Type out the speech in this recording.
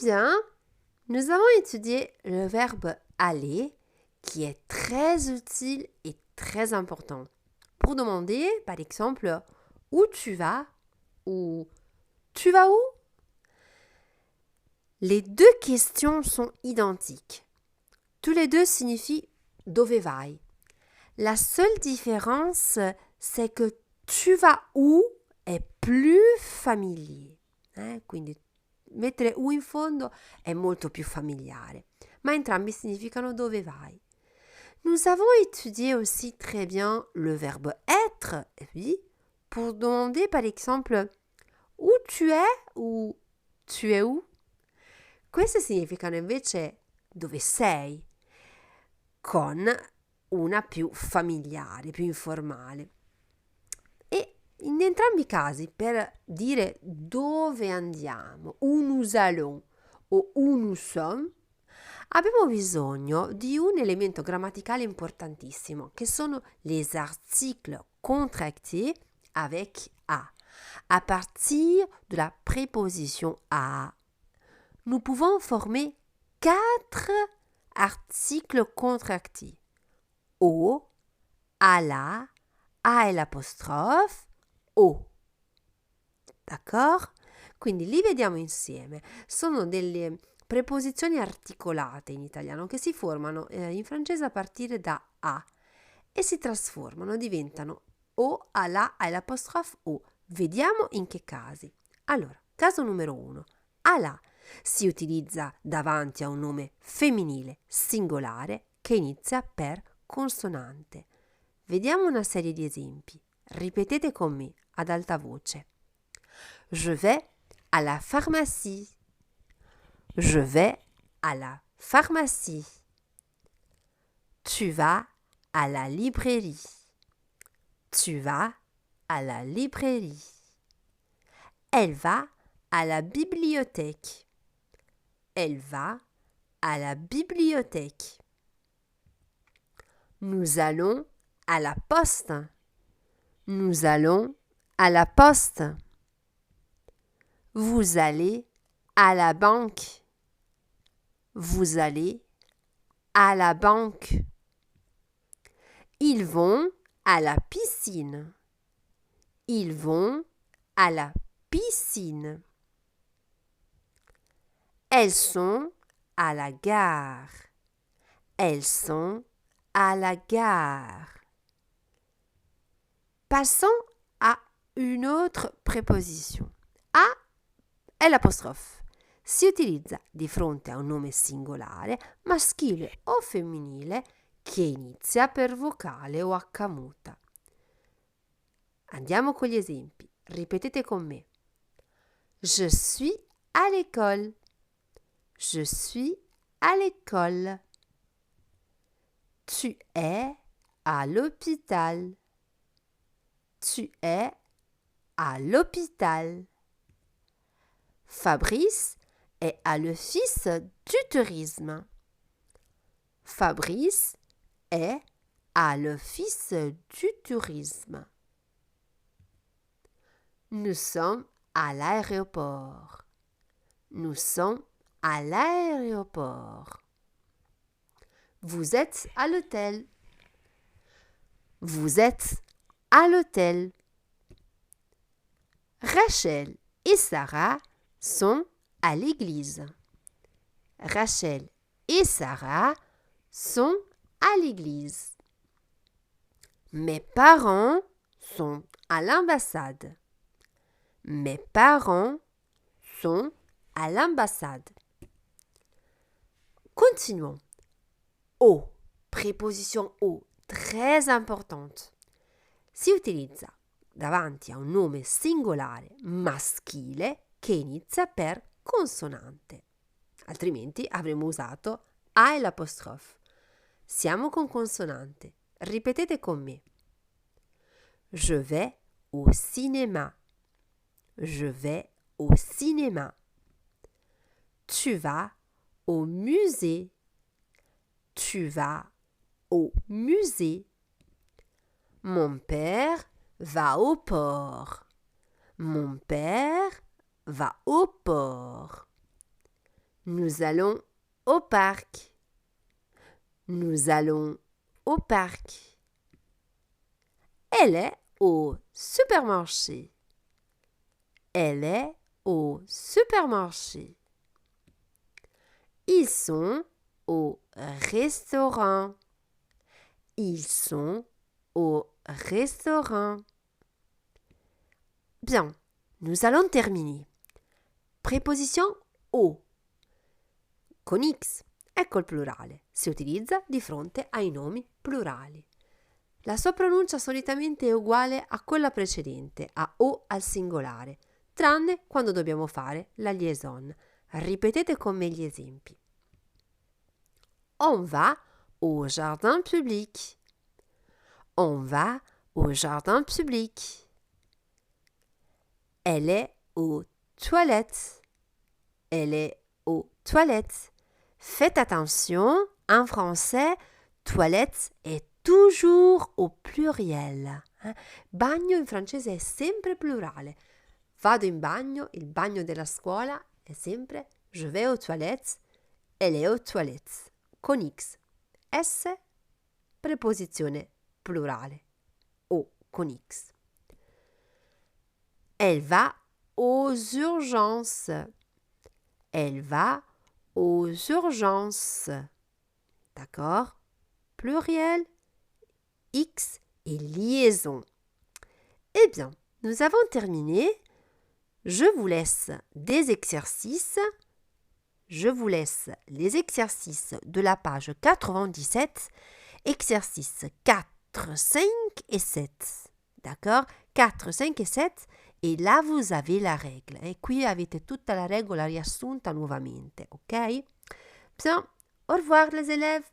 bien, nous avons étudié le verbe aller qui est très utile et très important pour demander, par exemple, où tu vas ou tu vas où? Les deux questions sont identiques. Tous les deux signifient dove vai. La seule différence, c'est que tu vas où è più familiare. Quindi mettere u in fondo è molto più familiare, ma entrambi significano dove vai. Nous avons étudié aussi très bien le verbe être, oui, pour demander par exemple où tu es ou tu es où. Queste significano invece dove sei, con una più familiare, più informale. E in entrambi i casi, per dire dove andiamo, où nous allons o où nous sommes, abbiamo bisogno di un elemento grammaticale importantissimo, che sono les articles contractés avec a. À partir de la préposition à, nous pouvons former 4 articles contractés. Au, à la, a e l'apostrophe, o. D'accordo? Quindi li vediamo insieme. Sono delle preposizioni articolate in italiano che si formano in francese a partire da a e si trasformano, diventano o, a la, a l'apostrophe o. Vediamo in che casi. Allora, caso numero 1. A la si utilizza davanti a un nome femminile singolare che inizia per consonante. Vediamo una serie di esempi. Ripetete con me ad alta voce. Je vais à la pharmacie. Je vais à la pharmacie. Tu vas à la librairie. Tu vas à la librairie. Elle va à la bibliothèque. Elle va à la bibliothèque. Nous allons à la poste. Nous allons à la poste. Vous allez à la banque. Vous allez à la banque. Ils vont à la piscine. Ils vont à la piscine. Elles sont à la gare. Elles sont à la gare. Passons à une autre préposition. A è l'apostrophe. Si utilizza di fronte a un nome singolare, maschile o femminile, che inizia per vocale o H muta. Andiamo con gli esempi. Ripetete con me. Je suis à l'école. Je suis à l'école. Tu es à l'hôpital. Tu es à l'hôpital. Fabrice est à l'office du tourisme. Fabrice est à l'office du tourisme. Nous sommes à l'aéroport. Nous sommes à l'aéroport. Vous êtes à l'hôtel. Vous êtes à l'hôtel. Rachel et Sarah sont à l'église. Rachel et Sarah sont à l'église. Mes parents sont à l'ambassade. Mes parents sont à l'ambassade. Continuons. O, préposition o, très importante. Si utilizza davanti a un nome singolare maschile che inizia per consonante. Altrimenti avremmo usato a e l'apostrophe. Siamo con consonante. Ripetete con me. Je vais au cinéma. Je vais au cinéma. Tu vas au musée. Tu vas au musée. Mon père va au port. Mon père va au port. Nous allons au parc. Nous allons au parc. Elle est au supermarché. Elle est au supermarché. Ils sont au restaurant. Ils sont au restaurant. Bien, nous allons terminer. Preposition o. Con X. Ecco il plurale. Si utilizza di fronte ai nomi plurali. La sua pronuncia solitamente è uguale a quella precedente, a O al singolare, tranne quando dobbiamo fare la liaison. Ripetete con me gli esempi. On va au jardin public. On va au jardin public. Elle est aux toilettes. Elle est aux toilettes. Faites attention, en français, toilette est toujours au pluriel. Bagno in francese è sempre plurale. Vado in bagno, il bagno della scuola è sempre je vais aux toilettes, elle est aux toilettes. Con X. S, preposizione plurale. O con X. Elle va aux urgences. Elle va aux urgences. D'accord? Pluriel, X et liaison. Eh bien, nous avons terminé. Je vous laisse des exercices. Je vous laisse les exercices de la page 97, exercices 4, 5 et 7. D'accord? 4, 5 et 7. E là vous avez la règle. E qui avete tutta la regola riassunta nuovamente. Ok? Bien. Au revoir les élèves.